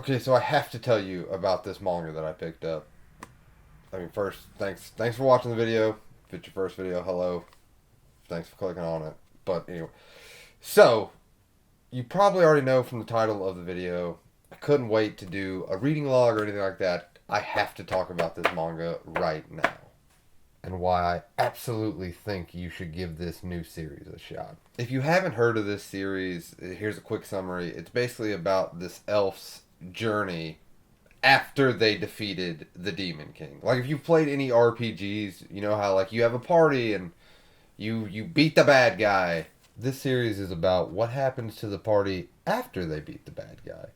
Okay, so I have to tell you about this manga that I picked up. I mean, first, thanks for watching the video. If it's your first video, hello. Thanks for clicking on it. But anyway, so you probably already know from the title of the video, I couldn't wait to do a reading log or anything like that. I have to talk about this manga right now. And why I absolutely think you should give this new series a shot. If you haven't heard of this series, here's a quick summary. It's basically about this elf's journey after they defeated the Demon King. Like, if you've played any RPGs, you know how, like, you have a party and you beat the bad guy. This series is about what happens to the party after they beat the bad guy,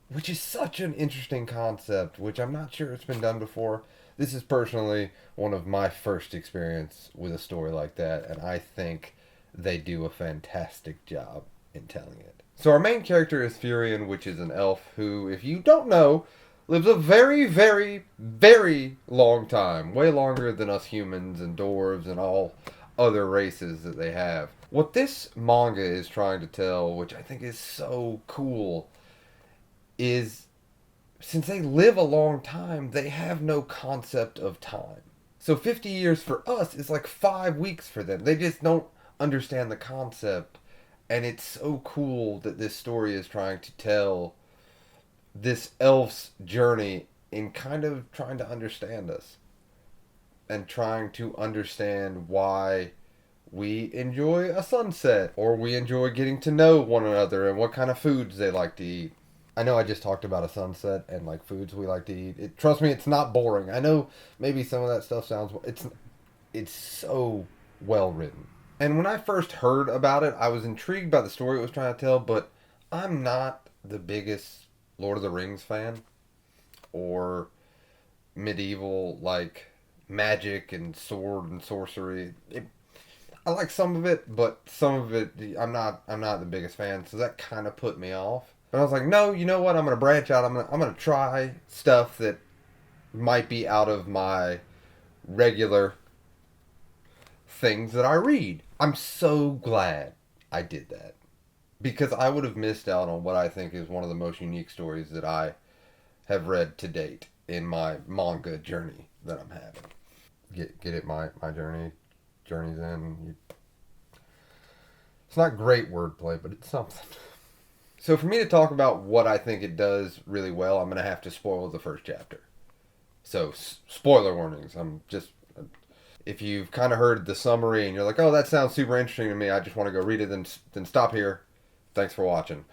which is such an interesting concept, which I'm not sure it's been done before. This is personally one of my first experience with a story like that, and I think they do a fantastic job in telling it. So our main character is Frieren, which is an elf who, if you don't know, lives a very, very, very long time. Way longer than us humans and dwarves and all other races that they have. What this manga is trying to tell, which I think is so cool, is since they live a long time, they have no concept of time. So 50 years for us is like 5 weeks for them. They just don't understand the concept. And it's so cool that this story is trying to tell this elf's journey in kind of trying to understand us. And trying to understand why we enjoy a sunset. Or we enjoy getting to know one another and what kind of foods they like to eat. I know I just talked about a sunset and like foods we like to eat. Trust me, it's not boring. I know maybe some of that stuff sounds... It's so well written. And when I first heard about it, I was intrigued by the story it was trying to tell, but I'm not the biggest Lord of the Rings fan or medieval, like, magic and sword and sorcery. I like some of it, but some of it I'm not the biggest fan, so that kind of put me off. But I was like, no, you know what? I'm going to branch out. I'm going to try stuff that might be out of my regular things that I read. I'm so glad I did that. Because I would have missed out on what I think is one of the most unique stories that I have read to date in my manga journey that I'm having. Get it? My journey's end. It's not great wordplay, but it's something. So for me to talk about what I think it does really well, I'm going to have to spoil the first chapter. So, spoiler warnings. If you've kind of heard the summary and you're like, oh, that sounds super interesting to me, I just want to go read it, then stop here. Thanks for watching.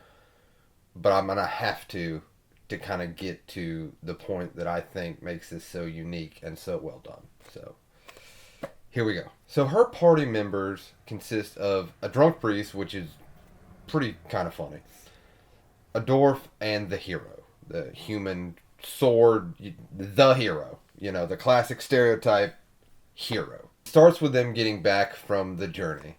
But I'm going to have to kind of get to the point that I think makes this so unique and so well done. So, here we go. So her party members consist of a drunk priest, which is pretty kind of funny, a dwarf, and the hero, the human sword, the hero, the classic stereotype hero. It starts with them getting back from the journey,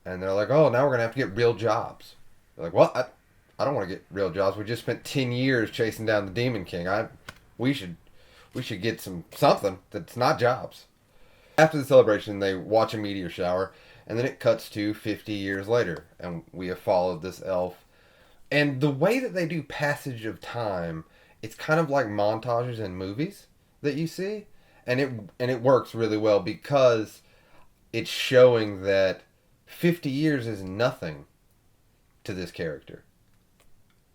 and they're like, oh, now we're gonna have to get real jobs. They're like, what? I don't want to get real jobs. We just spent 10 years chasing down the Demon King. We should get something that's not jobs. After the celebration, they watch a meteor shower, and then it cuts to 50 years later, and we have followed this elf. And the way that they do passage of time, it's kind of like montages in movies that you see. And it works really well because it's showing that 50 years is nothing to this character.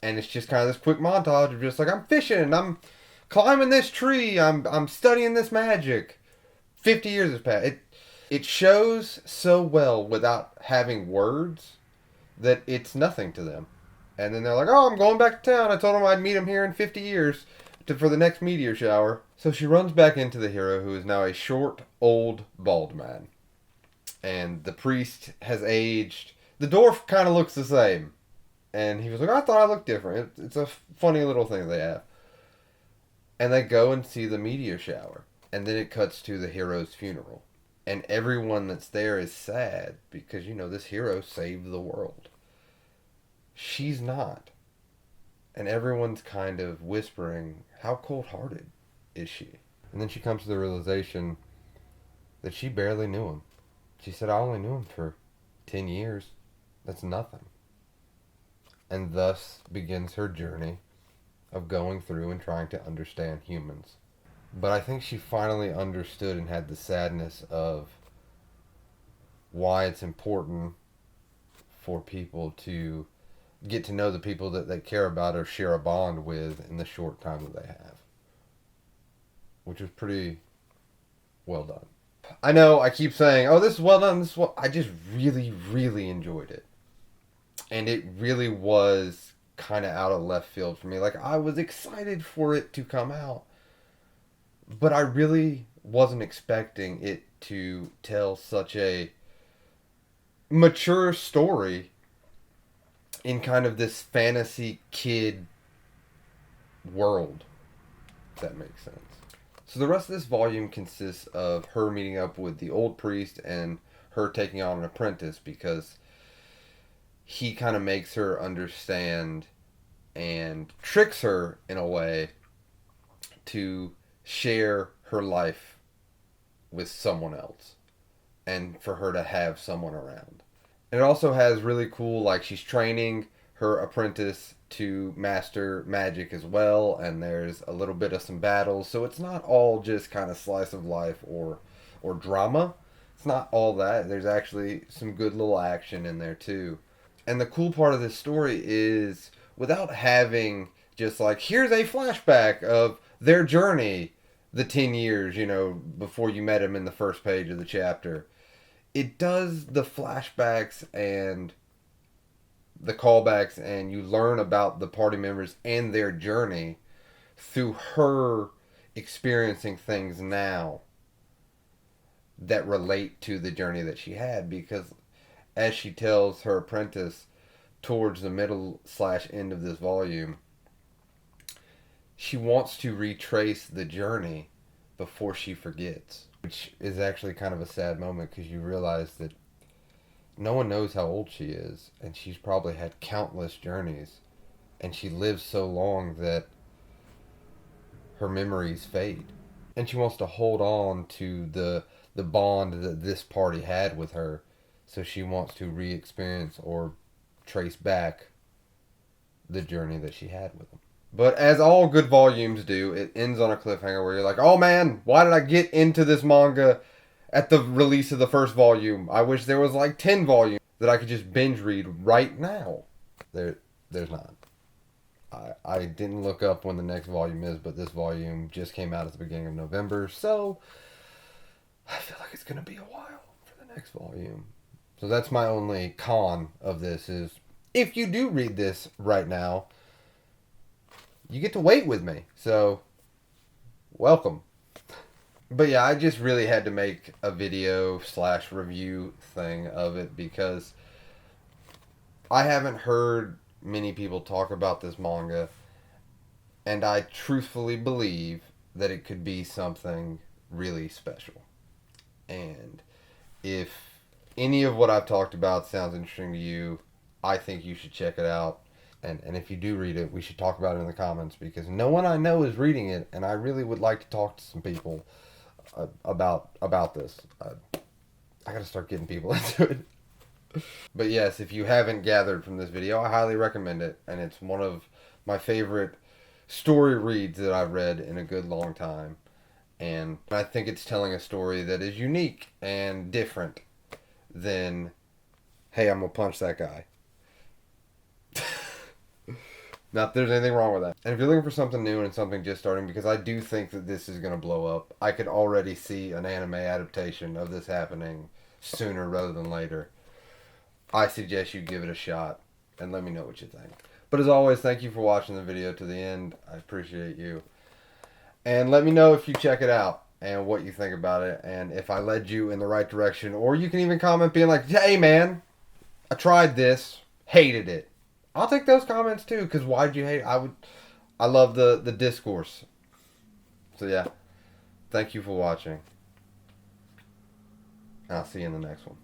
And it's just kind of this quick montage of just like, I'm fishing, I'm climbing this tree, I'm studying this magic. 50 years has passed. It shows so well without having words that it's nothing to them. And then they're like, oh, I'm going back to town. I told them I'd meet him here in 50 years for the next meteor shower. So she runs back into the hero, who is now a short, old, bald man. And the priest has aged. The dwarf kind of looks the same. And he was like, I thought I looked different. It's a funny little thing they have. And they go and see the meteor shower. And then it cuts to the hero's funeral. And everyone that's there is sad because, this hero saved the world. She's not. And everyone's kind of whispering, how cold-hearted is she? And then she comes to the realization that she barely knew him. She said, I only knew him for 10 years. That's nothing. And thus begins her journey of going through and trying to understand humans. But I think she finally understood and had the sadness of why it's important for people to get to know the people that they care about or share a bond with in the short time that they have. Which was pretty well done. I know I keep saying, oh, this is well done, this is well... I just really, really enjoyed it. And it really was kind of out of left field for me. Like, I was excited for it to come out, but I really wasn't expecting it to tell such a mature story in kind of this fantasy kid world, if that makes sense. So the rest of this volume consists of her meeting up with the old priest and her taking on an apprentice, because he kind of makes her understand and tricks her in a way to share her life with someone else and for her to have someone around. And it also has really cool, like, she's training her apprentice to master magic as well, and there's a little bit of some battles, so it's not all just kind of slice of life or drama. It's not all that. There's actually some good little action in there too. And the cool part of this story is, without having just like, here's a flashback of their journey, the 10 years, you know, before you met him in the first page of the chapter. It does the flashbacks and the callbacks, and you learn about the party members and their journey through her experiencing things now that relate to the journey that she had. Because as she tells her apprentice towards the middle/end of this volume, she wants to retrace the journey before she forgets, which is actually kind of a sad moment, because you realize that no one knows how old she is, and she's probably had countless journeys, and she lives so long that her memories fade, and she wants to hold on to the bond that this party had with her. So she wants to re-experience or trace back the journey that she had with them. But as all good volumes do, it ends on a cliffhanger where you're like, oh man, why did I get into this manga at the release of the first volume? I wish there was like 10 volumes that I could just binge read right now. There's not. I didn't look up when the next volume is, but this volume just came out at the beginning of November, so I feel like it's going to be a while for the next volume. So that's my only con of this, is if you do read this right now, you get to wait with me. So, welcome. But yeah, I just really had to make a video/review thing of it, because I haven't heard many people talk about this manga, and I truthfully believe that it could be something really special. And if any of what I've talked about sounds interesting to you, I think you should check it out. And if you do read it, we should talk about it in the comments, because no one I know is reading it, and I really would like to talk to some people about this. I gotta start getting people into it. But yes, if you haven't gathered from this video, I highly recommend it, and it's one of my favorite story reads that I've read in a good long time. And I think it's telling a story that is unique and different than, hey, I'm gonna punch that guy. Not that there's anything wrong with that. And if you're looking for something new and something just starting, because I do think that this is going to blow up. I could already see an anime adaptation of this happening sooner rather than later. I suggest you give it a shot and let me know what you think. But as always, thank you for watching the video to the end. I appreciate you. And let me know if you check it out and what you think about it, and if I led you in the right direction. Or you can even comment being like, hey man, I tried this, hated it. I'll take those comments too, because why'd you hate it? I love the discourse. So yeah, thank you for watching. I'll see you in the next one.